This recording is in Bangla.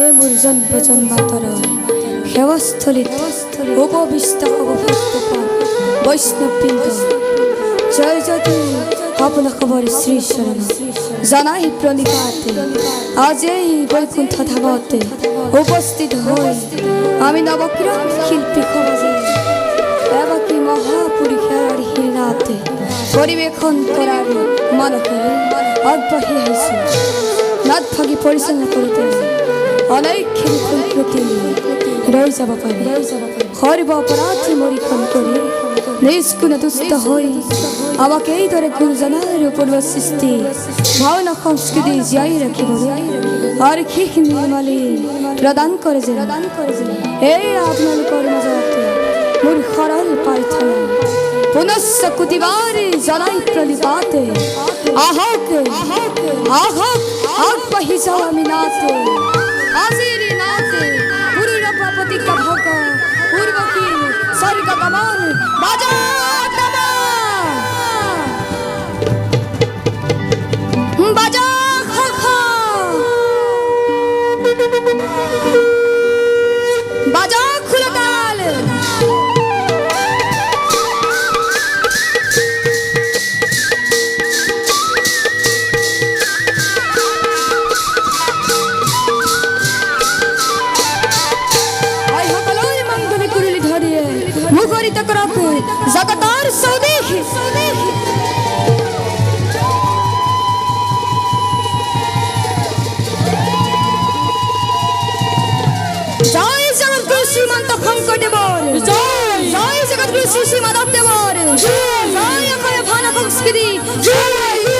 সে মুরজন ভজন মাতার হেমস্থলিত উপবিষ্ট অবভক্তপাল বৈষ্ণব বৃন্দ জয় যদি আপনা খবর শ্রী শরণ জানাই প্রণিপাতে আজ এই বৈকুণ্ঠ ধামতে উপস্থিত হই আমি নবগ্রহ শিল্পী খবরে এবাকি মহাপুরীক্ষার হীনাতে পরিবেশন করার মনকে আগবাঢ়ি আহিছোঁ নাটভাগী পৰিচালনা কৰোঁতে অনেকখিনি ফুলপ্ৰতি ৰৈ যাব পাৰি সৰ্ব অপৰাধী মৰীক্ষণ কৰি নিজ গুণে দুষ্ট হৈ আমাক এইদৰে গুৰুজনাৰ পূৰ্ব সৃষ্টি ভাওনা সংস্কৃতি জীয়াই ৰাখিবলৈ আৰ্শিষ নিৰ্মালি প্ৰদান কৰে যে এই আপোনালোকৰ মাজতে মোৰ সৰল প্ৰাৰ্থনা পুনশ্চ কোটিবাৰে জনাই প্ৰণিপাতে আহক আহক আগবাঢ়ি যাওঁ আমি নাতে আজিৰ নাতে গুৰুৰ প্ৰতিজ্ঞা ভগ পূৰ্বকী স্বৰ্গ গমন বাজা বাজা বাজা খুলতাল মুখরিত করক জগতার সৌদেশী জয় জগৎগুরু শ্রীমন্ত শঙ্করদেৱৰ জয় জগৎগুরু শ্রী শ্রী মাধৱদেৱৰ জয় অক্ষয় ভাওনা সংস্কৃতি জয়